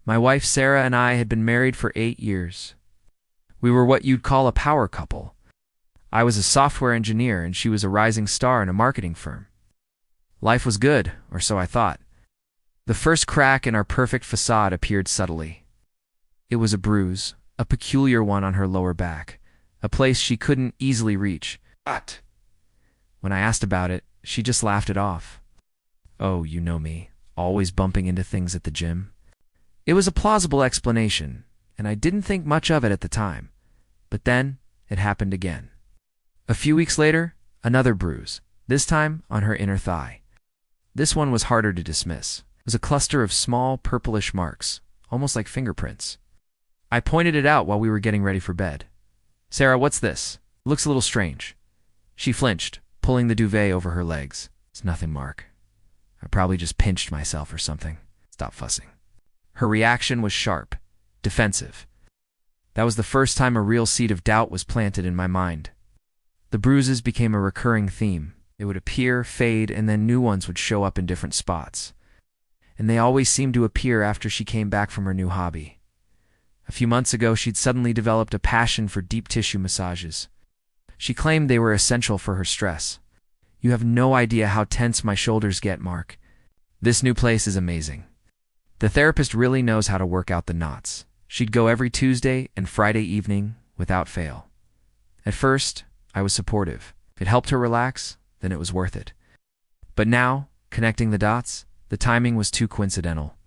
My wife Sarah and I had been married for 8 years. We were what you'd call a power couple. I was a software engineer and she was a rising star in a marketing firm. Life was good, or so I thought. The first crack in our perfect facade appeared subtly. It was a bruise, a peculiar one on her lower back, a place she couldn't easily reach. But when I asked about it, she just laughed it off. Oh, you know me, always bumping into things at the gym. It was a plausible explanation, and I didn't think much of it at the time. But then, it happened again. A few weeks later, another bruise, this time on her inner thigh. This one was harder to dismiss. It was a cluster of small, purplish marks, almost like fingerprints. I pointed it out while we were getting ready for bed. "Sarah, what's this? It looks a little strange." She flinched, pulling the duvet over her legs. "It's nothing, Mark. I probably just pinched myself or something. Stop fussing." Her reaction was sharp, defensive. That was the first time a real seed of doubt was planted in my mind. The bruises became a recurring theme. They would appear, fade, and then new ones would show up in different spots. And they always seemed to appear after she came back from her new hobby. A few months ago, she'd suddenly developed a passion for deep tissue massages. She claimed they were essential for her stress. "You have no idea how tense my shoulders get, Mark. This new place is amazing. The therapist really knows how to work out the knots." She'd go every Tuesday and Friday evening without fail. At first, I was supportive. If it helped her relax, then it was worth it. But now, connecting the dots, the timing was too coincidental.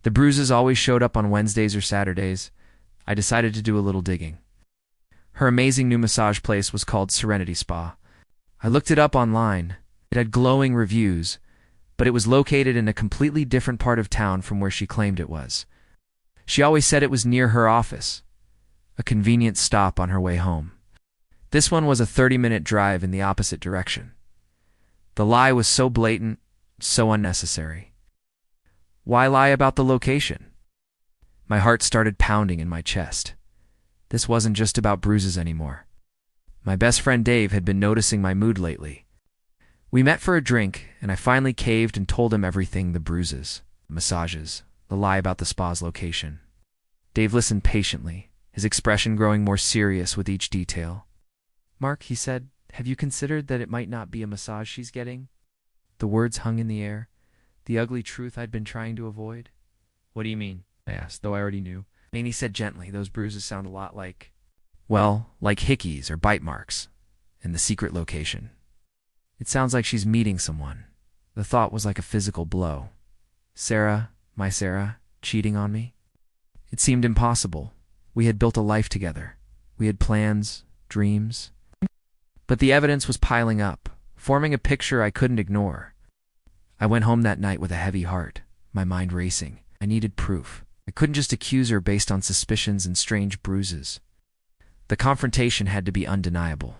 The bruises always showed up on Wednesdays or Saturdays. I decided to do a little digging. Her amazing new massage place was called Serenity Spa. I looked it up online. It had glowing reviews, but it was located in a completely different part of town from where she claimed it was. She always said it was near her office, a convenient stop on her way home. This one was a 30-minute drive in the opposite direction. The lie was so blatant, so unnecessary. Why lie about the location? My heart started pounding in my chest. This wasn't just about bruises anymore. My best friend Dave had been noticing my mood lately. We met for a drink, and I finally caved and told him everything: the bruises, the massages, the lie about the spa's location. Dave listened patiently, his expression growing more serious with each detail. "Mark," he said, "have you considered that it might not be a massage she's getting?" The words hung in the air, the ugly truth I'd been trying to avoid. "What do you mean?" I asked, though I already knew. He said gently, "Those bruises sound a lot like, well, like hickeys or bite marks, and the secret location. It sounds like she's meeting someone." The thought was like a physical blow. Sarah, my Sarah, cheating on me? It seemed impossible. We had built a life together. We had plans, dreams. But the evidence was piling up, forming a picture I couldn't ignore. I went home that night with a heavy heart, my mind racing. I needed proof. I couldn't just accuse her based on suspicions and strange bruises. The confrontation had to be undeniable.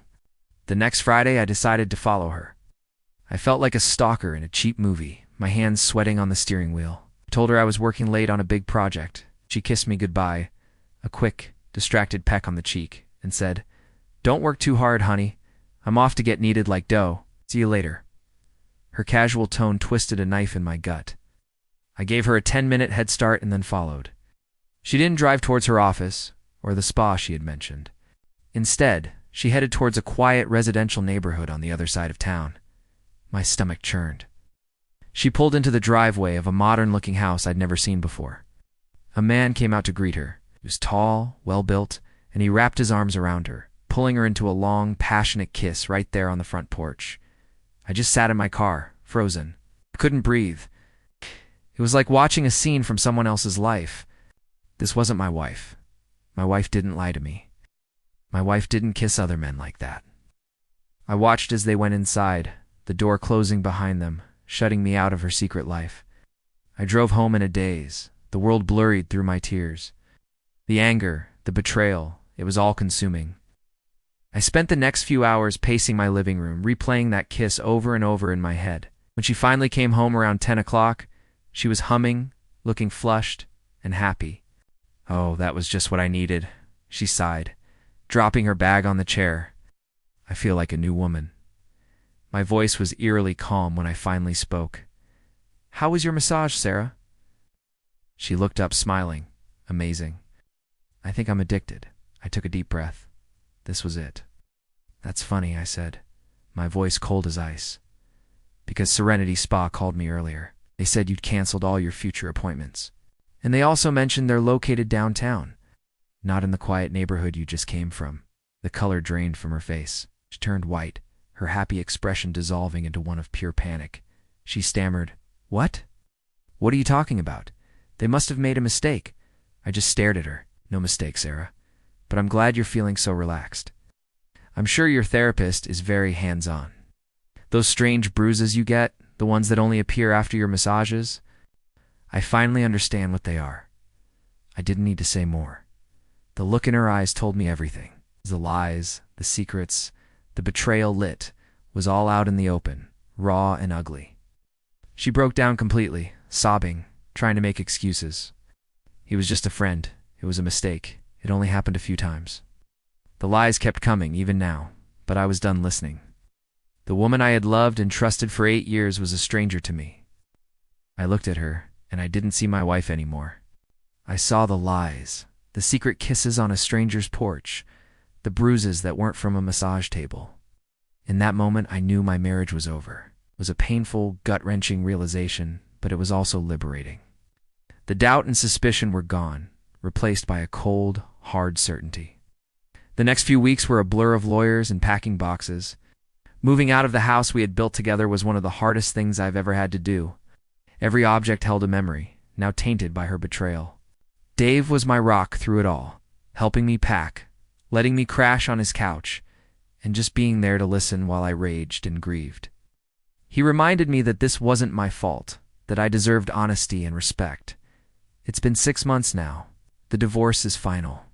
The next Friday, I decided to follow her. I felt like a stalker in a cheap movie, my hands sweating on the steering wheel. I told her I was working late on a big project. She kissed me goodbye, a quick, distracted peck on the cheek, and said, "Don't work too hard, honey. I'm off to get kneaded like dough. See you later." Her casual tone twisted a knife in my gut. I gave her a 10-minute head start and then followed. She didn't drive towards her office or the spa she had mentioned. Instead, she headed towards a quiet residential neighborhood on the other side of town. My stomach churned. She pulled into the driveway of a modern-looking house I'd never seen before. A man came out to greet her. He was tall, well-built, and he wrapped his arms around her, pulling her into a long, passionate kiss right there on the front porch. I just sat in my car, frozen. I couldn't breathe. It was like watching a scene from someone else's life. This wasn't my wife. My wife didn't lie to me. My wife didn't kiss other men like that. I watched as they went inside, the door closing behind them, shutting me out of her secret life. I drove home in a daze, the world blurred through my tears. The anger, the betrayal, it was all consuming. I spent the next few hours pacing my living room, replaying that kiss over and over in my head. When she finally came home around 10 o'clock, she was humming, looking flushed and happy. "Oh, that was just what I needed," she sighed, dropping her bag on the chair. "I feel like a new woman." My voice was eerily calm when I finally spoke. "How was your massage, Sarah?" She looked up, smiling. Amazing. I think I'm addicted. I took a deep breath. This was it. That's funny, I said, my voice cold as ice. Because Serenity Spa called me earlier. They said you'd canceled all your future appointments. And they also mentioned they're located downtown, not in the quiet neighborhood you just came from. The color drained from her face. She turned white, her happy expression dissolving into one of pure panic. She stammered, "What? What are you talking about? They must have made a mistake." I just stared at her. "No mistake, Sarah. But I'm glad you're feeling so relaxed. I'm sure your therapist is very hands-on. Those strange bruises you get, the ones that only appear after your massages, I finally understand what they are." I didn't need to say more. The look in her eyes told me everything. The lies, the secrets, the betrayal was all out in the open, raw and ugly. She broke down completely, sobbing, trying to make excuses. He was just a friend. It was a mistake. It only happened a few times. The lies kept coming, even now, but I was done listening. The woman I had loved and trusted for 8 years was a stranger to me. I looked at her, and I didn't see my wife anymore. I saw the lies, the secret kisses on a stranger's porch, the bruises that weren't from a massage table. In that moment, I knew my marriage was over. It was a painful, gut-wrenching realization, but it was also liberating. The doubt and suspicion were gone, replaced by a cold, hard certainty. The next few weeks were a blur of lawyers and packing boxes. Moving out of the house we had built together was one of the hardest things I've ever had to do. Every object held a memory, now tainted by her betrayal. Dave was my rock through it all, helping me pack, letting me crash on his couch, and just being there to listen while I raged and grieved. He reminded me that this wasn't my fault, that I deserved honesty and respect. It's been 6 months now. The divorce is final.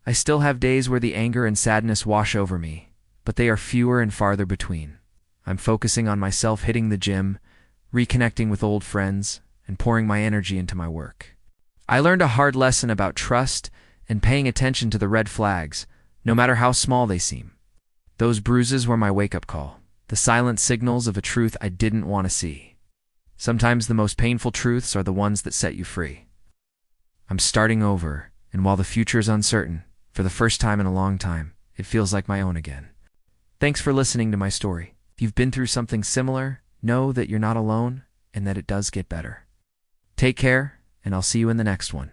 I still have days where the anger and sadness wash over me, but they are fewer and farther between. I'm focusing on myself, hitting the gym, reconnecting with old friends, and pouring my energy into my work. I learned a hard lesson about trust and paying attention to the red flags, no matter how small they seem. Those bruises were my wake-up call, the silent signals of a truth I didn't want to see. Sometimes the most painful truths are the ones that set you free. I'm starting over, and while the future is uncertain, for the first time in a long time, it feels like my own again. Thanks for listening to my story. If you've been through something similar, know that you're not alone and that it does get better. Take care, and I'll see you in the next one.